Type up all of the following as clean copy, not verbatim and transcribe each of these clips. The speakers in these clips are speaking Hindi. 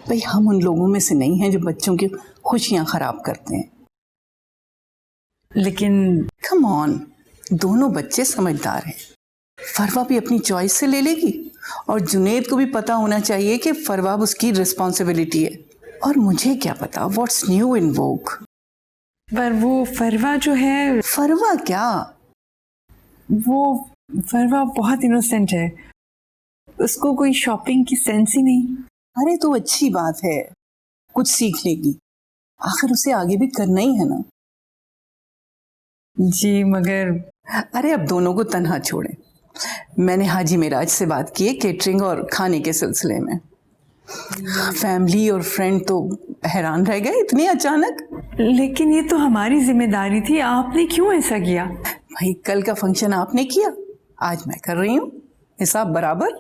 भाई हम उन लोगों में से नहीं हैं जो बच्चों की खुशियां खराब करते हैं। लेकिन कम ऑन, दोनों बच्चे समझदार हैं। फरवा भी अपनी चॉइस से ले लेगी और जुनेद को भी पता होना चाहिए कि फरवा उसकी रिस्पॉन्सिबिलिटी है। और मुझे क्या पता व्हाट्स न्यू इन वोग। पर वो फरवा जो है, फरवा क्या, वो फरवा बहुत इनोसेंट है, उसको कोई शॉपिंग की सेंस ही नहीं। अरे तो अच्छी बात है, कुछ सीख लेगी, आखिर उसे आगे भी करना ही है ना। जी मगर अरे अब दोनों को तन्हा छोड़ें। मैंने हाजी मिराज से बात की है केटरिंग और खाने के सिलसिले में। फैमिली और फ्रेंड तो हैरान रह गए इतनी अचानक। लेकिन ये तो हमारी जिम्मेदारी थी, आपने क्यों ऐसा किया? भाई कल का फंक्शन आपने किया, आज मैं कर रही हूँ, हिसाब बराबर।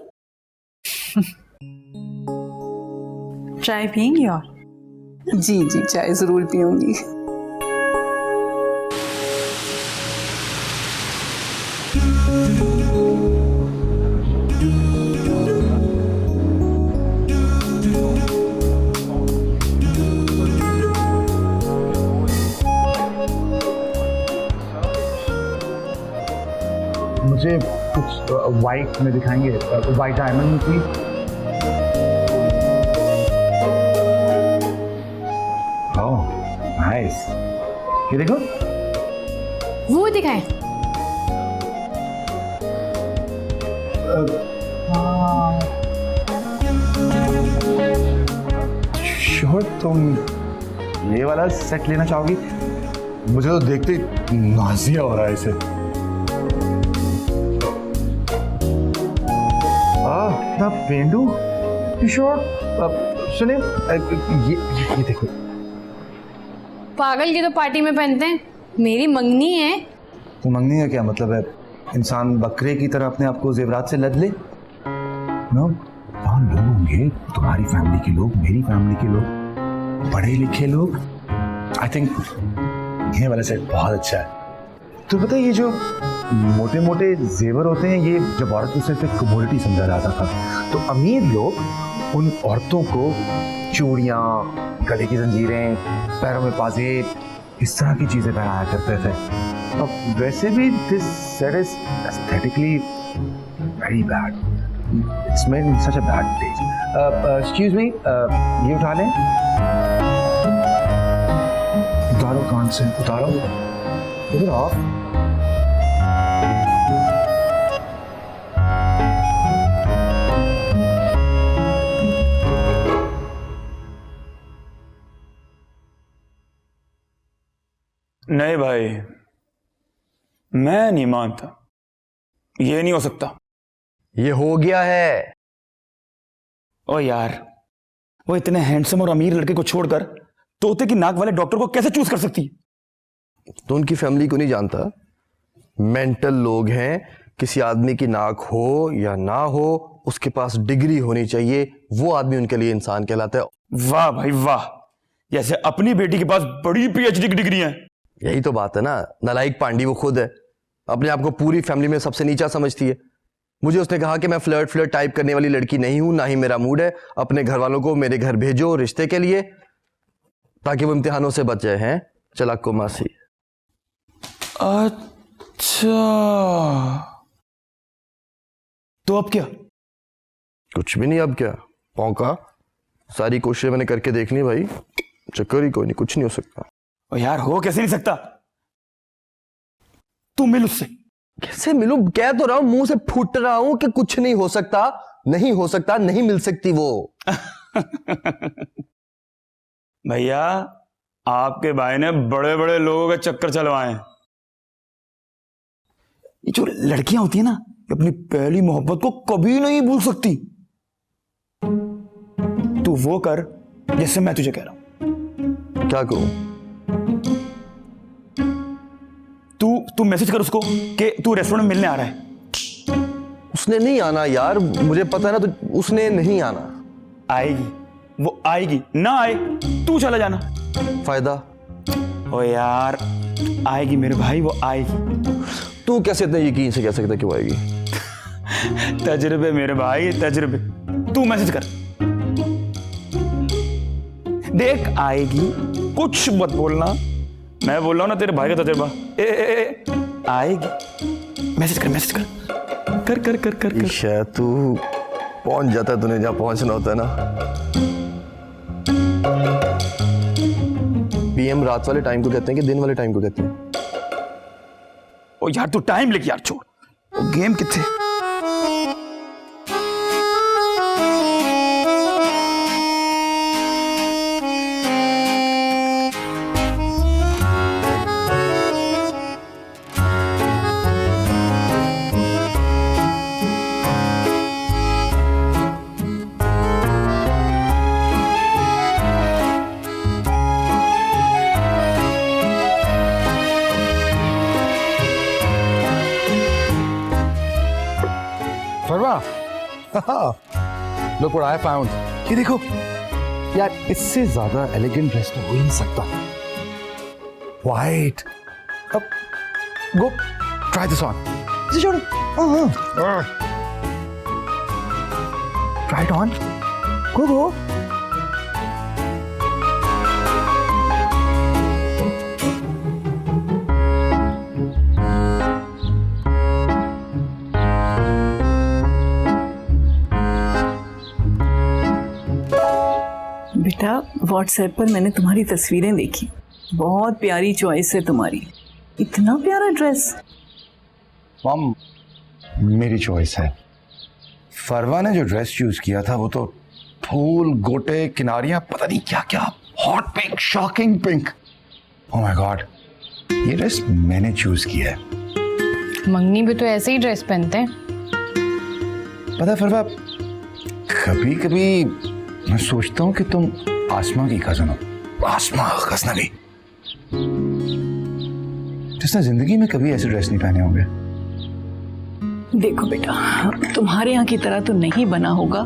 चाय पियेंगी? और जी जी चाय जरूर पीऊंगी। मुझे कुछ वाइट में दिखाएंगे, white diamond please. Oh nice, ये देखो। वो दिखाएं। श्योर तुम ये वाला सेट लेना चाहोगी? मुझे तो देखते ही नाज़िया हो रहा है इसे। ना पेंडू, श्योर। सुनिए, ये देखो। पागल की तो पार्टी में पहनते हैं, मेरी मंगनी है। तो मंगनी का क्या मतलब है? इंसान बकरे की तरह अपने आप को जेवरात से लद ले? नो, वहाँ लोग होंगे, तुम्हारी फैमिली के लोग, मेरी फैमिली के लोग, पढ़े लिखे लोग। आई थिंक ये वाला सेट बहुत अच्छा है। तो पता है ये जो मोटे मोटे जेवर होते हैं, ये जब औरत को सिर्फ एक कमोडिटी समझा जाता था, तो अमीर लोग उन औरतों को चूड़ियाँ, गले की जंजीरें, पैरों में पाजेब, इस तरह की चीजें पहनाया करते थे। अब वैसे भी this set is aesthetically very bad. It's made in such a bad taste. Excuse me, ये उठा लें? उतारो, कान से उतारो, इधर आओ। नहीं भाई, मैं नहीं मानता, ये नहीं हो सकता। ये हो गया है। ओ यार, वो इतने हैंडसम और अमीर लड़के को छोड़कर तोते की नाक वाले डॉक्टर को कैसे चूज कर सकती है? तो उनकी फैमिली को नहीं जानता, मेंटल लोग हैं। किसी आदमी की नाक हो या ना हो, उसके पास डिग्री होनी चाहिए, वो आदमी उनके लिए इंसान कहलाता है। वाह भाई वाह, जैसे अपनी बेटी के पास बड़ी पीएचडी की डिग्री है। यही तो बात है ना, नालायक पांडी वो खुद है, अपने आप को पूरी फैमिली में सबसे नीचा समझती है। मुझे उसने कहा कि मैं फ्लर्ट टाइप करने वाली लड़की नहीं हूं, ना ही मेरा मूड है। अपने घर वालों को मेरे घर भेजो रिश्ते के लिए, ताकि वो इम्तिहानों से बच जाए। हैं चलाको मासी। अच्छा, तो अब क्या? कुछ भी नहीं, अब क्या पौका। सारी कोशिशें मैंने करके देख ली भाई, चक्कर ही कोई नहीं, कुछ नहीं हो सकता। ओ यार, हो कैसे नहीं सकता? तू मिल उससे। कैसे मिलूं? कह तो रहा हूं, मुंह से फूट रहा हूं कि कुछ नहीं हो सकता, नहीं हो सकता, नहीं मिल सकती वो। भैया, आपके भाई ने बड़े बड़े लोगों के चक्कर चलवाए हैं। ये जो लड़कियां होती है ना, ये अपनी पहली मोहब्बत को कभी नहीं भूल सकती। तू वो कर जैसे मैं तुझे कह रहा हूं। क्या करूं? तू मैसेज कर उसको कि तू रेस्टोरेंट में मिलने आ रहा है। उसने नहीं आना यार, मुझे पता है ना, तो उसने नहीं आना। आएगी, वो आएगी, ना आए तू चला जाना। फायदा? ओ यार, आएगी मेरे भाई, वो आएगी। तू कैसे इतना यकीन से कह सकता है कि वो आएगी? तजर्बे मेरे भाई, तजर्बे। तू मैसेज कर, देख आएगी, कुछ मत बोलना। मैं बोल रहा हूं ना, तेरे भाई का तजर्बा। आएगी। मैसेज कर, मैसेज कर, कर कर कर कर, कर। शायद तू पहुंच जाता है, तूने जहां पहुंचना होता है ना। पीएम रात वाले टाइम को कहते हैं कि दिन वाले टाइम को कहते हैं? ओ यार तू टाइम लेके यार, छोड़। ओ गेम किथे? Look what I found. ये देखो यार, इससे ज्यादा एलिगेंट ड्रेस तो हो ही नहीं सकता। White. अब go try this on. इसे छोड़ो। Try it on. Go. बेटा, व्हाट्सएप पर मैंने तुम्हारी तस्वीरें देखी, बहुत प्यारी चॉइस है तुम्हारी। इतना प्यारा ड्रेस। मॉम, मेरी चॉइस है। फरवा ने जो ड्रेस चूज किया था वो तो फूल, गोटे, किनारियां, पता नहीं क्या क्या, hot pink, shocking pink. Oh my God, ये ड्रेस मैंने चूज किया है। मंगनी भी तो ऐसे ही ड्रेस पहनते हैं। पता है फरवा, कभी कभी मैं सोचता हूँ कि तुम आसमा की कजन हो। आसमा गजनवी, जिसने जिंदगी में कभी ऐसे ड्रेस नहीं पहने होंगे। देखो बेटा, तुम्हारे यहाँ की तरह तो नहीं बना होगा,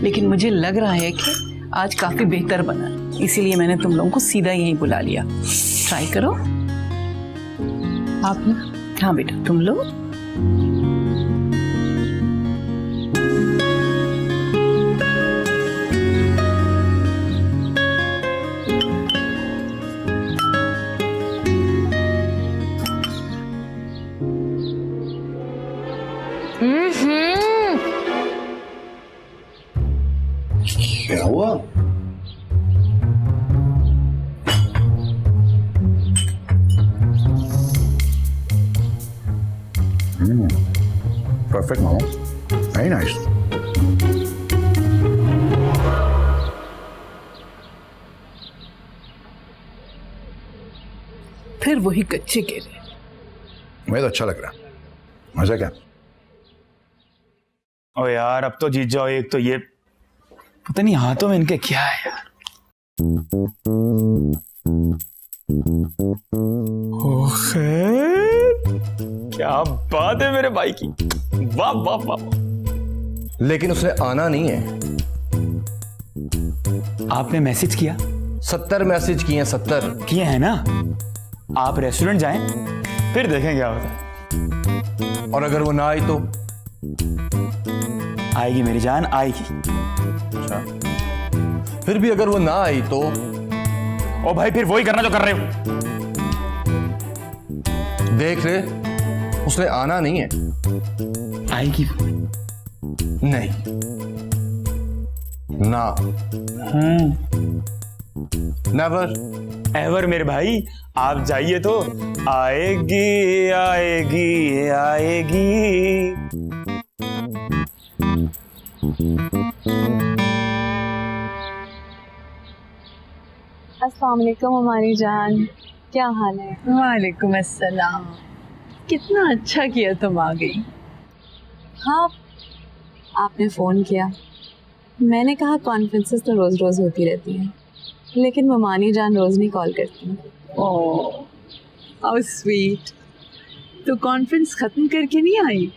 लेकिन मुझे लग रहा है कि आज काफी बेहतर बना है, इसीलिए मैंने तुम लोगों को सीधा यहीं बुला लिया। ट्राई करो आप ना। हाँ बेटा, तुम लोग। क्या हुआ? Perfect, Mama. Very nice. फिर वही कच्चे केले। मुझे तो अच्छा लग रहा है। मजा क्या? ओ यार अब तो जीत जाओ एक तो। ये पता नहीं हाथों में इनके क्या है यार। क्या बात है मेरे भाई की, वाह वाह वाह। लेकिन उसने आना नहीं है। आपने मैसेज किया? 70 मैसेज किए हैं, 70 किए हैं ना। आप रेस्टोरेंट जाएं, फिर देखें क्या होता है। और अगर वो ना आई तो? आएगी मेरी जान, आएगी। अच्छा, फिर भी अगर वो ना आई तो? ओ भाई, फिर वही करना जो कर रहे हो। देख ले, उसने आना नहीं है। आएगी नहीं ना, नेवर एवर मेरे भाई। आप जाइए तो आएगी आएगी आएगी। अस्सलाम वालेकुम हमारी जान, क्या हाल है? वालेकुम अस्सलाम। कितना अच्छा किया तुम आ गई। हाँ, आपने फ़ोन किया। मैंने कहा कॉन्फ्रेंसेस तो रोज़ रोज़ होती रहती हैं, लेकिन ममानी जान रोज़ नहीं कॉल करती। ओह, हाउ स्वीट। तो कॉन्फ्रेंस खत्म करके नहीं आई?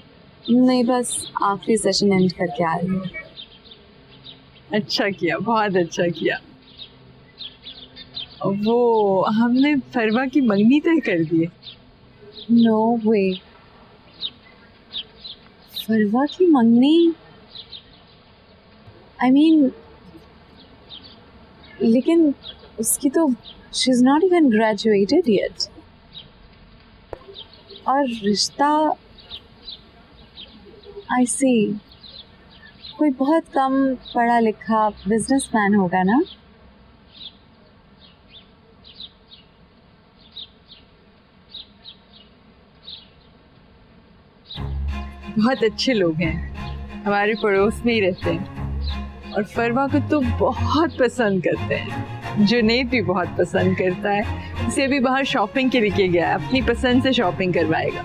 नहीं, बस आखिरी सेशन एंड करके आ रही हूँ। अच्छा किया, बहुत अच्छा किया। वो हमने फरवा की मंगनी तय कर दी है। नो वे, फरवा की मंगनी? आई मीन, लेकिन उसकी तो she is not even graduated yet. और रिश्ता, आई सी, कोई बहुत कम पढ़ा लिखा बिजनेसमैन होगा ना? बहुत अच्छे लोग हैं, हमारे पड़ोस में ही रहते हैं और फरवा को तो बहुत पसंद करते हैं। जुनैद भी बहुत पसंद करता है, इसे भी बाहर शॉपिंग के लिए गया है, अपनी पसंद से शॉपिंग करवाएगा।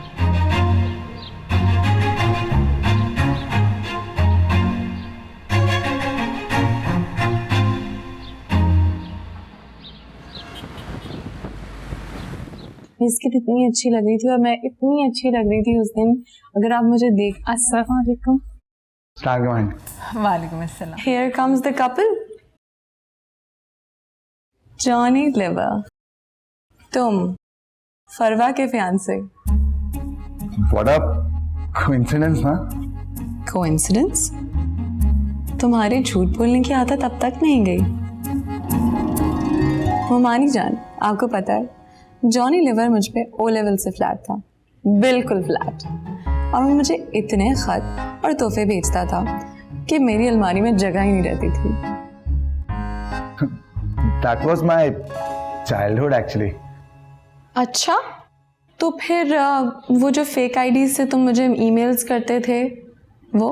बिस्किट इतनी अच्छी लग रही थी और मैं इतनी अच्छी लग रही थी उस दिन। अगर आप मुझे देख। अस्सलाम वालेकुम। वालेकुम अस्सलाम। Here comes the couple. Johnny liver, तुम फरवा के फियांसे। व्हाट अ कोइंसिडेंस ना। कोइंसिडेंस? तुम्हारी झूठ बोलने की आदत अब तक नहीं गई। मुमानी जान, आपको पता है जॉनी लिवर मुझ पे ओ लेवल से फ्लैट था, बिल्कुल फ्लैट। और वो मुझे इतने खत और तोहफे भेजता था कि मेरी अलमारी में जगह ही नहीं रहती थी। That was my childhood actually. अच्छा, तो फिर वो जो फेक आईडी से तुम मुझे ईमेल्स करते थे वो?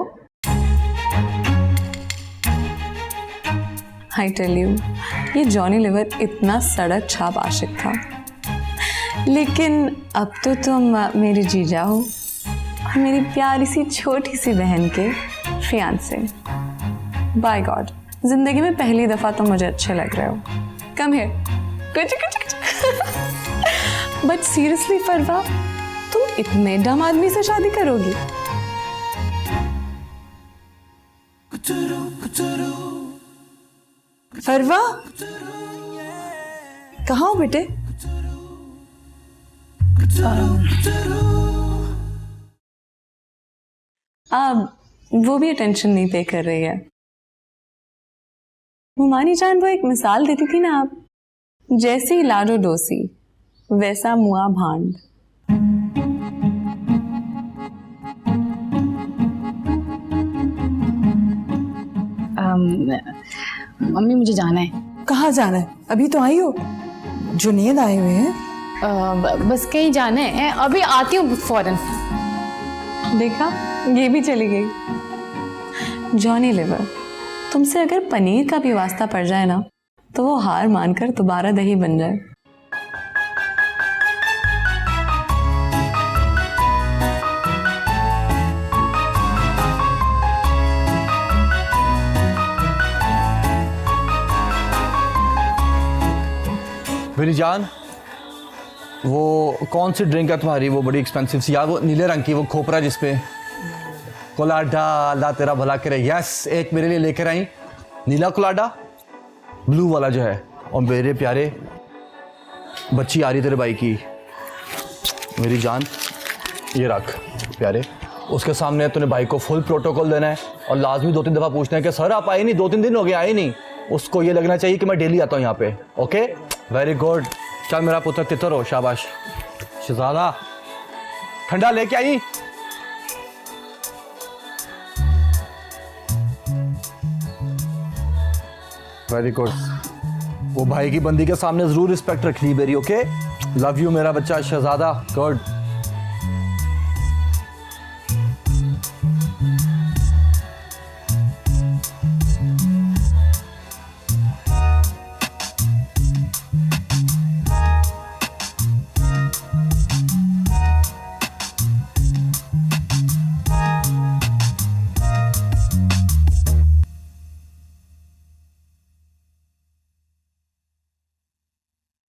आई टेल यू, ये जॉनी लिवर इतना सड़क छाप आशिक था। लेकिन अब तो तुम मेरे जीजा हो और मेरी प्यारी सी छोटी सी बहन के फियांसे। बाय गॉड, जिंदगी में पहली दफा तुम मुझे अच्छे लग रहे हो। Come here. कुछ बट सीरियसली फरवा, तुम इतने डम आदमी से शादी करोगी? फरवा, कहाँ हो बेटे? वो भी अटेंशन नहीं पे कर रही है। मुमानी जान, वो एक मिसाल देती थी ना आप, जैसी लाडो डोसी वैसा मुआ भांड। मम्मी मुझे जाना है। कहाँ जाना है? अभी तो आई हो। जुनैद आए हुए हैं। बस कहीं जाना है, अभी आती हूँ फौरन। देखा, ये भी चली गई। जॉनी लिवर, तुमसे अगर पनीर का भी वास्ता पड़ जाए ना तो वो हार मानकर दोबारा दही बन जाए। मेरी जान, वो कौन सी ड्रिंक है तुम्हारी, वो बड़ी एक्सपेंसिव सी यार, वो नीले रंग की, वो खोपरा जिसपे कोलाडा, अल्लाह तेरा भला करे। यस, एक मेरे लिए लेकर आई, नीला कोलाडा, ब्लू वाला जो है। और मेरे प्यारे, बच्ची आ रही तेरे भाई की। मेरी जान, ये रख प्यारे, उसके सामने तूने भाई को फुल प्रोटोकॉल देना है और लाजमी 2-3 दफ़ा पूछना है कि सर आप आए नहीं, 2-3 दिन हो गए आए नहीं। उसको ये लगना चाहिए कि मैं डेली आता हूँ यहाँ पे। Okay, very good. चल मेरा पुत्र, तितर हो, शाबाश। शहजादा, ठंडा लेके आई। Very good. वो भाई की बंदी के सामने जरूर रिस्पेक्ट रखनी मेरी। ओके, लव यू मेरा बच्चा शहजादा। गुड।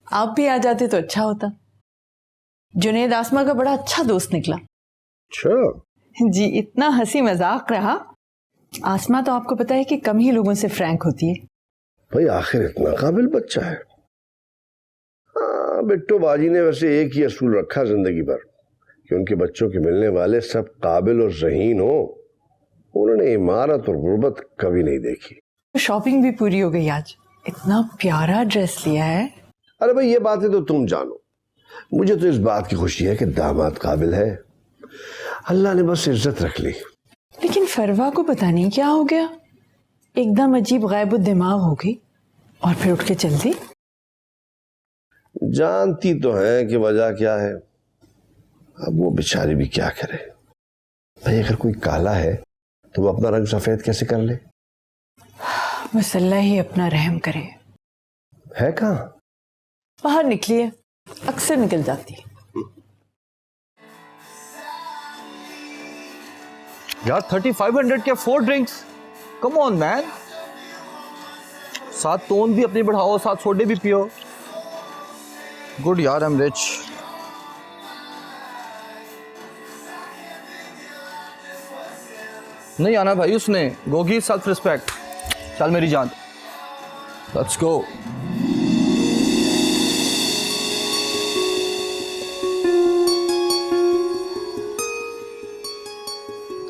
आप भी आ जाते तो अच्छा होता। जुनैद आसमा का बड़ा अच्छा दोस्त निकला। अच्छा जी, इतना हंसी मजाक रहा। आसमा तो आपको पता है कि कम ही लोगों से फ्रैंक होती है। भाई आखिर इतना काबिल बच्चा है। हाँ, बिट्टो बाजी ने वैसे एक ही असूल रखा जिंदगी भर कि उनके बच्चों के मिलने वाले सब काबिल और ज़हीन हो। उन्होंने इमारत और गुर्बत कभी नहीं देखी। शॉपिंग भी पूरी हो गई आज। इतना प्यारा ड्रेस लिया है। अरे भाई, ये बातें तो तुम जानो, मुझे तो इस बात की खुशी है कि दामाद काबिल है। अल्लाह ने बस इज्जत रख ली। लेकिन फरवा को पता नहीं क्या हो गया, एकदम अजीब गायब दिमाग हो गई और फिर उठ के चल दी। जानती तो है कि वजह क्या है, अब वो बेचारी भी क्या करे भाई। अगर कोई काला है तो वो अपना रंग सफेद कैसे कर ले? बस अल्लाह ही अपना रहम करे। है कहाँ? बाहर निकली है, अक्सर निकल जाती है। यार 3500 के 4 ड्रिंक्स, कम ऑन मैन। साथ टोन भी अपनी बढ़ाओ, साथ सोडे भी पियो। गुड यार, आई एम रिच। नहीं आना भाई उसने। Gogi self respect. चल मेरी जान, लेट्स गो।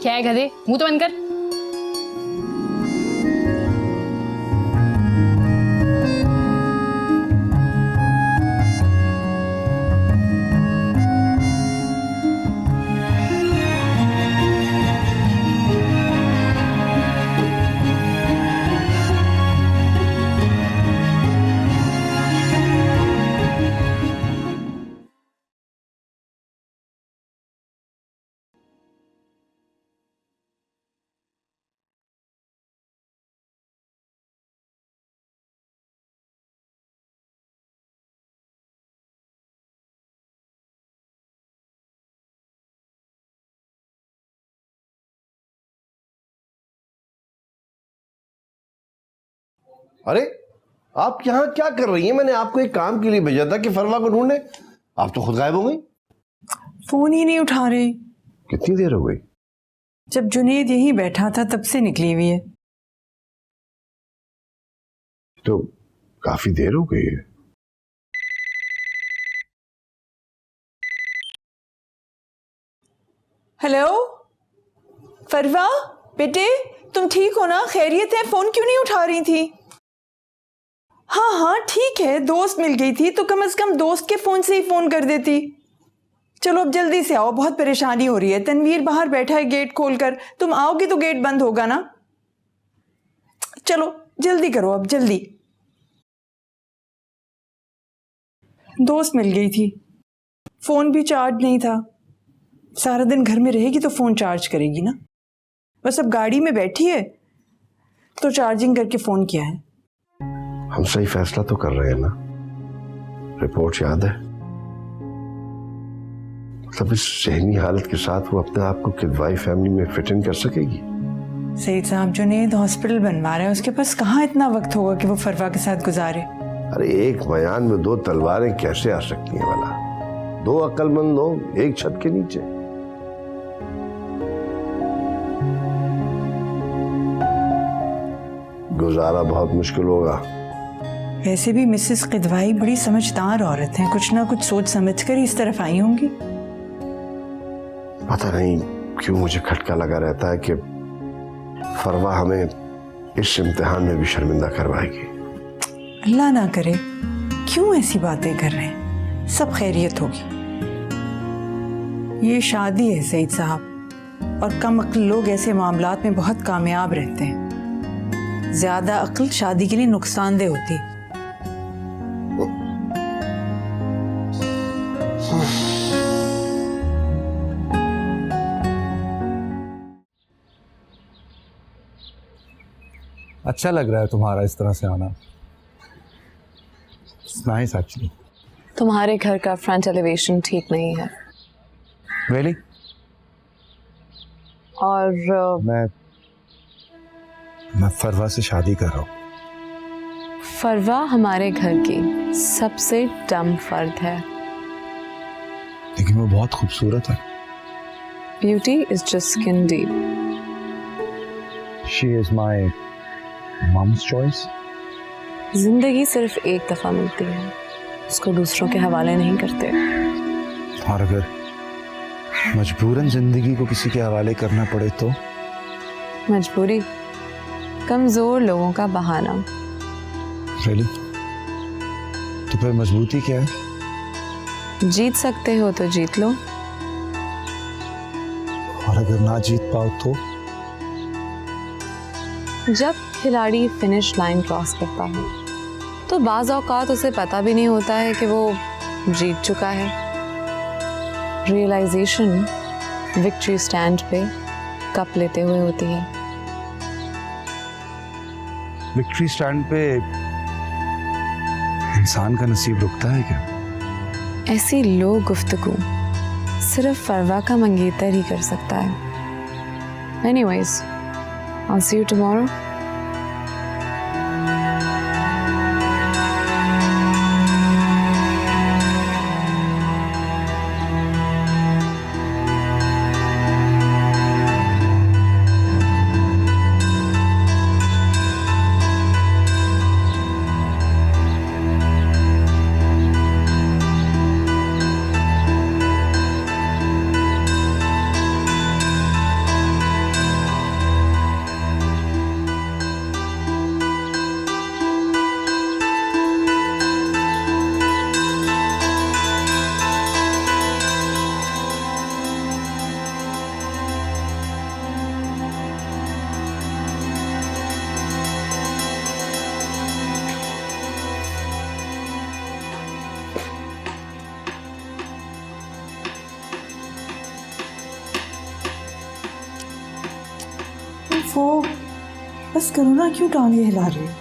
क्या है गधे, मुंह तो बंद कर। अरे आप यहाँ क्या कर रही हैं? मैंने आपको एक काम के लिए भेजा था कि फरवा को ढूंढने, आप तो खुद गायब हो गई। फोन ही नहीं उठा रही। कितनी देर हो गई? जब जुनेद यहीं बैठा था तब से निकली हुई है। तो काफी देर हो गई है। हेलो फरवा, बेटे तुम ठीक हो ना? खैरियत है? फोन क्यों नहीं उठा रही थी? हाँ हाँ ठीक है, दोस्त मिल गई थी तो कम से कम दोस्त के फोन से ही फोन कर देती। चलो अब जल्दी से आओ, बहुत परेशानी हो रही है। तनवीर बाहर बैठा है गेट खोलकर, तुम आओगे तो गेट बंद होगा ना। चलो जल्दी करो अब, जल्दी। दोस्त मिल गई थी, फोन भी चार्ज नहीं था। सारा दिन घर में रहेगी तो फोन चार्ज करेगी ना। बस अब गाड़ी में बैठी है तो चार्जिंग करके फोन किया है। हम सही फैसला तो कर रहे हैं ना? रिपोर्ट याद है? मतलब इस ज़हनी हालत के साथ वो अपने आप को किदवाई फैमिली में फिट इन कर सकेगी? सईद साहब जुनेद हॉस्पिटल बनवा रहा है, उसके पास कहाँ इतना वक्त होगा कि वो फरवा के साथ गुजारे। अरे एक बयान में 2 तलवारें कैसे आ सकती हैं वाला? 2 अक्लमंद लोग एक छत के नीचे। गुजारा बहुत मुश्किल होगा। वैसे भी मिसेस किदवाई बड़ी समझदार औरत हैं, कुछ ना कुछ सोच समझ कर इस तरफ आई होंगी। पता नहीं क्यों मुझे खटका लगा रहता है कि फरवा हमें इस इम्तिहान में भी शर्मिंदा करवाएगी। अल्लाह ना करे, क्यों ऐसी बातें कर रहे हैं? सब खैरियत होगी। ये शादी है सईद साहब, और कम अक्ल लोग ऐसे मामलात में बहुत कामयाब रहते हैं। ज्यादा अक्ल शादी के लिए नुकसानदेह होती। अच्छा लग रहा है तुम्हारा इस तरह से आना। Nice actually. तुम्हारे घर का फ्रंट एलिवेशन ठीक नहीं है। रियली? और मैं फरवा से शादी कर रहा हूँ। फरवा हमारे घर की सबसे डम फर्द है। लेकिन वो बहुत खूबसूरत है। Beauty is just skin deep. She is my mum's choice. जिंदगी सिर्फ एक दफा मिलती है, उसको दूसरों के हवाले नहीं करते। और अगर मजबूरन जिंदगी को किसी के हवाले करना पड़े तो? मजबूरी कमजोर लोगों का बहाना। रियली? तो फिर मजबूती क्या है? जीत सकते हो तो जीत लो, और अगर ना जीत पाओ तो? जब खिलाड़ी फिनिश लाइन क्रॉस करता है तो बाज़ औक़ात उसे पता भी नहीं होता है कि वो जीत चुका है। रियलाइजेशन विक्ट्री स्टैंड पे कप लेते हुए होती है। विक्ट्री स्टैंड पे इंसान का नसीब रुकता है क्या? ऐसी लो गुफ्तगू सिर्फ फरवा का मंगेतर ही कर सकता है। Anyways, I'll see you tomorrow. वो बस करो ना, क्यों टांगे हिला रही हो?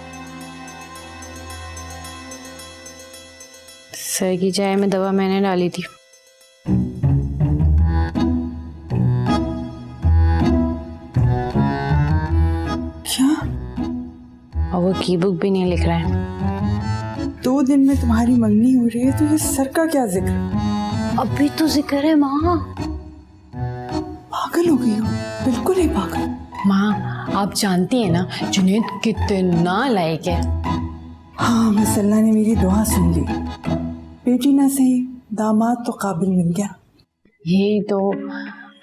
सर की चाय में दवा मैंने डाली थी। क्या? और वो की बुक भी नहीं लिख रहा है। 2 दिन में तुम्हारी मंगनी हो रही है तो ये सर का क्या जिक्र? अभी तो जिक्र है माँ। पागल हो गई हो? बिल्कुल ही पागल। माँ, आप जानती हैं ना जुनैद कितना लायक है। हाँ, बस अल्लाह ने मेरी दुआ सुन ली। बेटी ना सही, दामाद तो काबिल मिल गया। यही तो।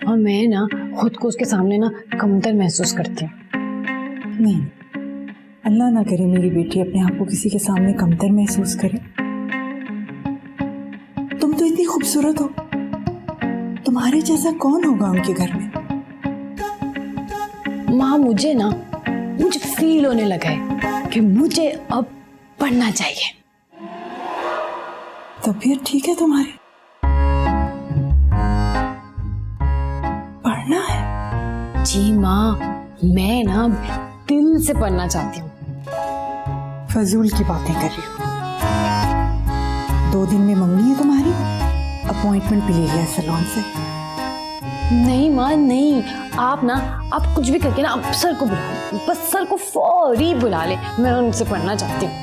और मैं ना खुद को उसके सामने ना कमतर महसूस करती हूँ। नहीं, अल्लाह ना करे मेरी बेटी अपने आप को किसी के सामने कमतर महसूस करे। तुम तो इतनी खूबसूरत हो, तुम्हारे जैसा कौन होगा उनके घर में? माँ, मुझे फील होने लगा है कि मुझे अब पढ़ना चाहिए। तबीयत ठीक है तुम्हारी? पढ़ना है? जी माँ, मैं ना दिल से पढ़ना चाहती हूँ। फजूल की बातें कर रही हो। 2 दिन में मंगनी है तुम्हारी, अपॉइंटमेंट भी ले लिया सैलून से। नहीं माँ नहीं, आप कुछ भी करके ना आप सर को बुला ले, बस सर को फौरी बुला ले। मैं उनसे पढ़ना चाहती हूँ।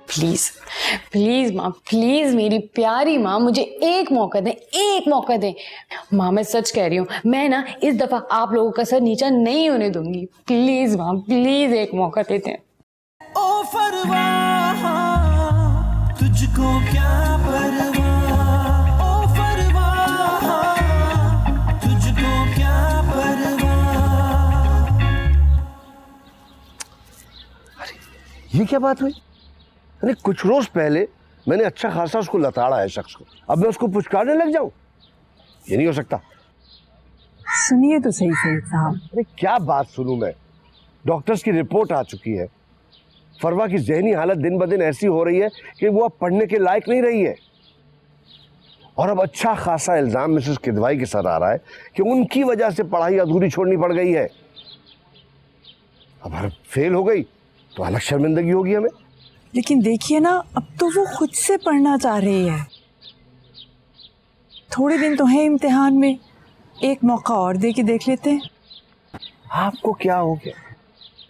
प्लीज प्लीज माँ, प्लीज मेरी प्यारी माँ, मुझे एक मौका दें, एक मौका दें। माँ, मैं सच कह रही हूँ, मैं ना इस दफा आप लोगों का सर नीचा नहीं होने दूंगी। प्लीज माँ, प्लीज एक मौका देते हैं। ओ फरवाह, तुझको क्या परवाह, ओ फरवाह, तुझको क्या परवाह। ये क्या बात हुई? अरे कुछ रोज पहले मैंने अच्छा खासा उसको लताड़ा है शख्स को, अब मैं उसको पुचकारने लग जाऊं? ये नहीं हो सकता। सुनिए तो सही सही साहब। अरे क्या बात सुनूं मैं? डॉक्टर्स की रिपोर्ट आ चुकी है, फरवा की जहनी हालत दिन ब दिन ऐसी हो रही है कि वो अब पढ़ने के लायक नहीं रही है। और अब अच्छा खासा इल्जाम मिसेस किदवाई के सर आ रहा है कि उनकी वजह से पढ़ाई अधूरी छोड़नी पड़ गई है। अब अगर फेल हो गई तो अलग शर्मिंदगी होगी हमें। लेकिन देखिए ना, अब तो वो खुद से पढ़ना चाह रही है। थोड़े दिन तो है इम्तिहान में, एक मौका और दे के देख लेते हैं। आपको क्या हो गया?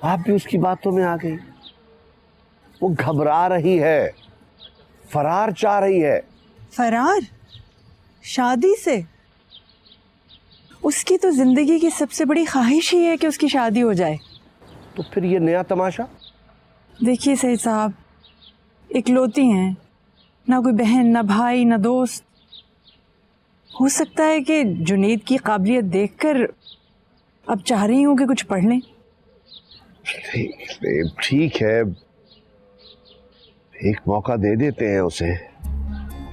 आप भी उसकी बातों में आ गई। वो घबरा रही है, फरार चाह रही है। फरार? शादी से? उसकी तो जिंदगी की सबसे बड़ी ख्वाहिश ही है कि उसकी शादी हो जाए। तो फिर ये नया तमाशा? देखिए सईद साहब, इकलौती हैं, ना कोई बहन, ना भाई, ना दोस्त। हो सकता है कि जुनैद की काबिलियत देखकर अब चाह रही हूँ कि कुछ पढ़ लें। ठीक है, एक मौका दे देते हैं उसे,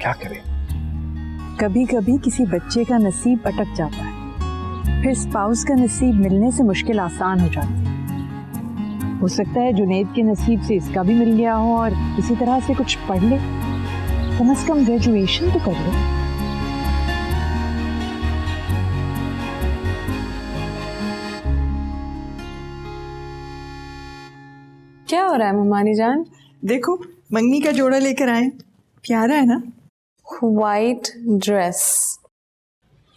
क्या करें। कभी कभी किसी बच्चे का नसीब अटक जाता है, फिर स्पाउस का नसीब मिलने से मुश्किल आसान हो जाती है। हो सकता है जुनैद के नसीब से इसका भी मिल गया हो और इसी तरह से कुछ पढ़ ले, कम से कम ग्रेजुएशन तो कर ले। क्या हो रहा है मम्मानी जान? देखो मंगनी का जोड़ा लेकर आए, प्यारा है ना? वाइट ड्रेस,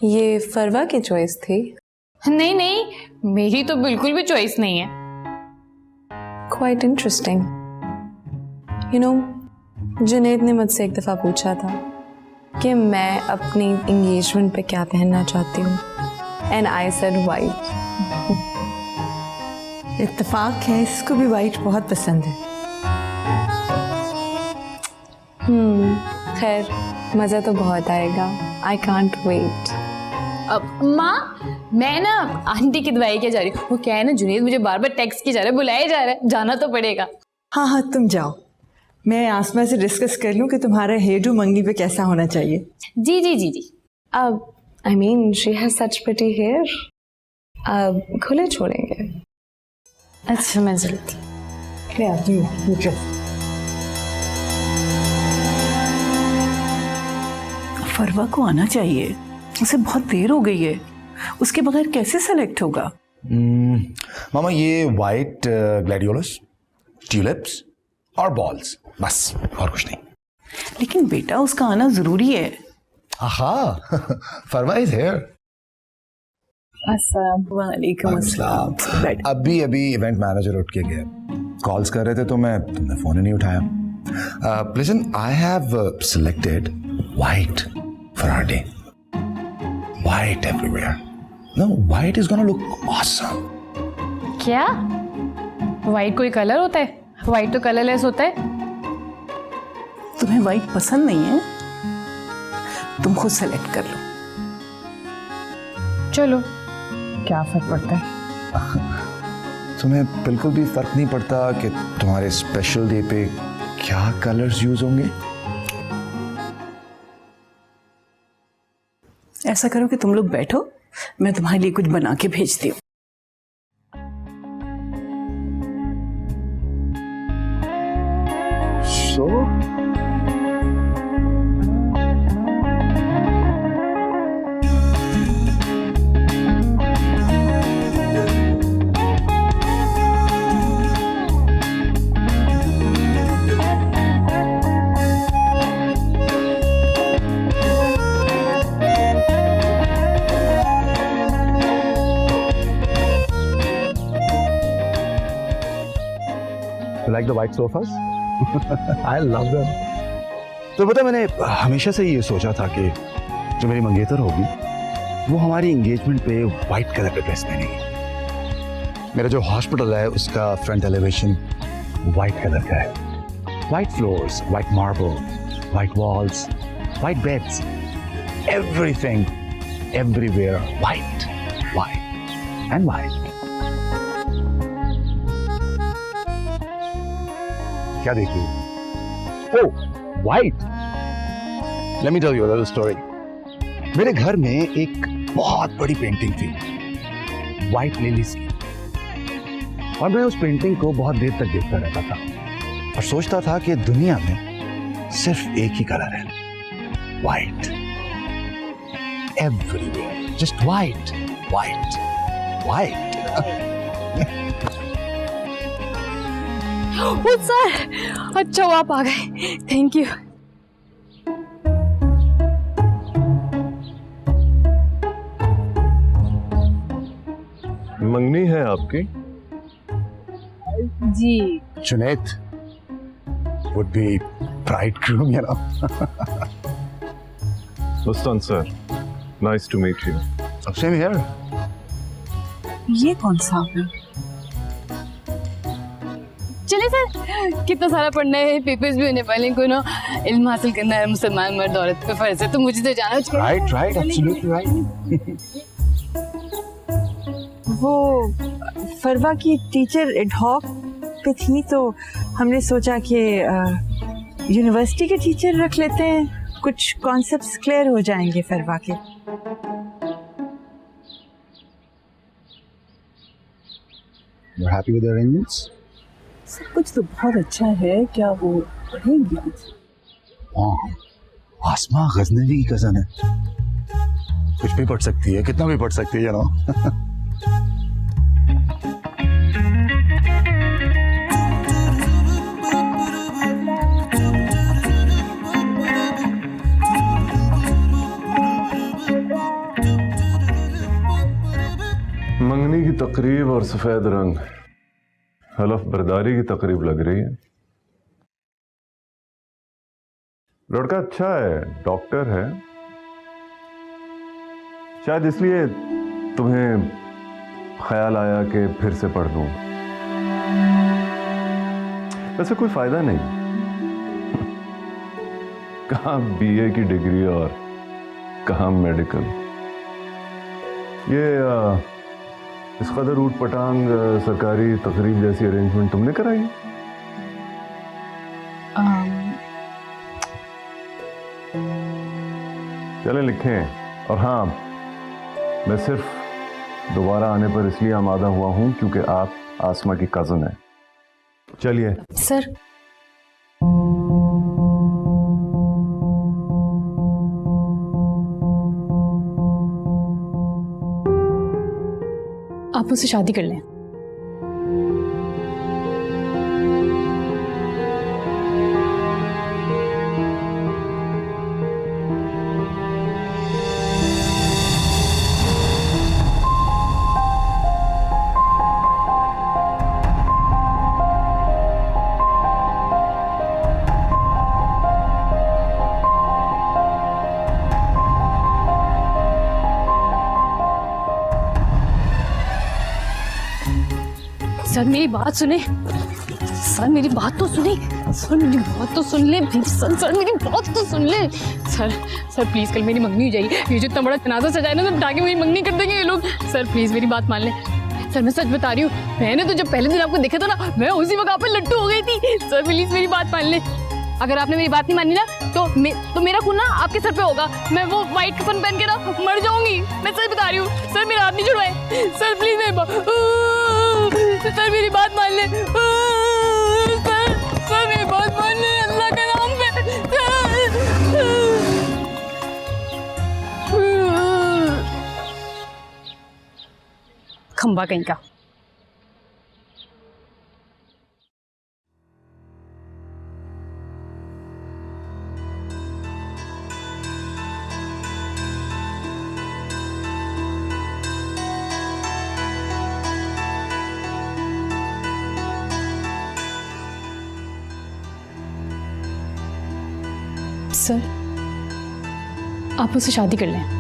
ये फरवा की चॉइस थी? नहीं नहीं, मेरी तो बिल्कुल भी चॉइस नहीं है। Quite interesting. You know, Junaid ने मुझसे एक दफ़ा पूछा था कि मैं अपनी एंगेजमेंट पे क्या पहनना चाहती हूँ, एंड आई सेड वाइट। इत्तेफाक है, इसको भी वाइट बहुत पसंद है। खैर मज़ा तो बहुत आएगा। I can't wait. अब माँ, मैं ना आंटी की दवाई क्या जा रही हूँ। वो क्या है ना, जुनैद मुझे बार बार टेक्स्ट की जा रहा है, बुलाया जा रहा है, जाना तो पड़ेगा। हाँ हाँ तुम जाओ, मैं आसमा से डिस्कस कर लूँ कि तुम्हारा हेयर डू मंगनी पे कैसा होना चाहिए। जी जी जी जी। अब I mean she has such pretty hair, अब खुले छोड़ेंगे। अच्छा मैं चलती। ले आती हूँ ये ड्रेस। फरवा को आना चाहिए, उसे बहुत देर हो गई है, उसके बगैर कैसे सेलेक्ट होगा? मामा ये वाइट ग्लैडियोलस, ट्यूलिप्स और बॉल्स, बस और कुछ नहीं। लेकिन बेटा उसका आना जरूरी है। हाँ फरवा इज हियर। वालेकुम अस्सलाम। बैठ। अभी इवेंट मैनेजर उठ के गया, कॉल्स कर रहे थे तो तुमने फोन ही नहीं उठाया। Listen, I have selected white for our day. White everywhere. No, white is gonna look awesome. क्या वाइट कोई कलर होता है? वाइट तो कलरलेस होता है। तुम्हें वाइट पसंद नहीं है? तुम खुद सेलेक्ट कर लो। चलो, क्या फर्क पड़ता है? तुम्हें बिल्कुल भी फर्क नहीं पड़ता कि तुम्हारे स्पेशल डे पे क्या कलर्स यूज होंगे? ऐसा करो कि तुम लोग बैठो, मैं तुम्हारे लिए कुछ बना के भेजती हूँ। So? You like the white sofas? I love them. तो पता, मैंने हमेशा से ये सोचा था कि जो मेरी मंगेतर होगी वो हमारी एंगेजमेंट पे व्हाइट कलर का ड्रेस पहनेगी। मेरा जो हॉस्पिटल है उसका फ्रंट एलिवेशन व्हाइट कलर का है। White floors, white marble, white walls, white beds, everything, everywhere white, white and white. क्या देख रही हो? Oh, white. Let me tell you a little story. मेरे घर में एक बहुत बड़ी पेंटिंग थी, व्हाइट लिलीज की, और मैं उस पेंटिंग को बहुत देर तक देखता रहता था और सोचता था कि दुनिया में सिर्फ एक ही कलर है, white. Everywhere just white, white, white. Oh sir, अच्छा हुआ आप आ गए, थैंक यू। मंगनी है आपकी? जी। Junaid would be bridegroom, you know. Mustan sir, nice to meet you. Same here. ये कौन सा है? चले सर, कितना सारा पढ़ना है, पेपर्स भी होने वाले हैं, कोई ना इल्म हासिल करना है, मुसलमान मर्द औरत पे फर्ज है, तो मुझे तो जाना चाहिए। Right absolutely right. वो फरवा की टीचर एडहॉक पे थी, तो हमने सोचा कि यूनिवर्सिटी के टीचर रख लेते हैं, कुछ कॉन्सेप्ट्स क्लियर हो जाएंगे फरवा के। You're happy with the arrangements? सब कुछ तो बहुत अच्छा है, क्या वो पढ़ेंगी आज? आसमा गजनवी की कजन है, कुछ भी पढ़ सकती है, कितना भी पढ़ सकती है, you know? मंगनी की तकरीब और सफेद रंग हलफ बरदारी की तकरीब लग रही है। लड़का अच्छा है, डॉक्टर है, शायद इसलिए तुम्हें ख्याल आया कि फिर से पढ़ लूं। वैसे कोई फायदा नहीं, कहाँ बीए की डिग्री और कहाँ मेडिकल। ये इस कदर ऊट पटांग सरकारी तकरीब जैसी अरेंजमेंट तुमने कराई? चले लिखें। और हाँ, मैं सिर्फ दोबारा आने पर इसलिए आमादा हुआ हूं क्योंकि आप आसमा की कजन है। चलिए सर, आप मुझसे शादी कर लें। सर मेरी बात सुने, सर मेरी बात तो सुने, सर मेरी बात तो सुन ले प्लीज, सर मेरी बात तो सुन ले सर प्लीज, कल मेरी मंगनी हो जाएगी, ये जो इतना बड़ा तनाज़ा सजाया ना, सब ढाके मेरी मंगनी कर देंगे ये लोग। सर प्लीज मेरी बात मान ले, सर मैं सच बता रही हूँ, मैंने तो जब पहले दिन आपको देखा था ना, मैं उसी वक्त आप पे लट्टू हो गई थी। सर प्लीज मेरी बात मान ले, अगर आपने मेरी बात नहीं मानी ना तो मेरा खून ना आपके सर पे होगा, मैं वो व्हाइट कफन पहन के ना मर जाऊंगी, मैं सच बता रही हूँ। सर मेरा हाथ नहीं छुड़वाए, सर प्लीज सर मेरी बात मान ले, सर मेरी बात मान ले, अल्लाह के नाम पे। खंबा कहीं का। सर, आप मुझसे शादी कर लें।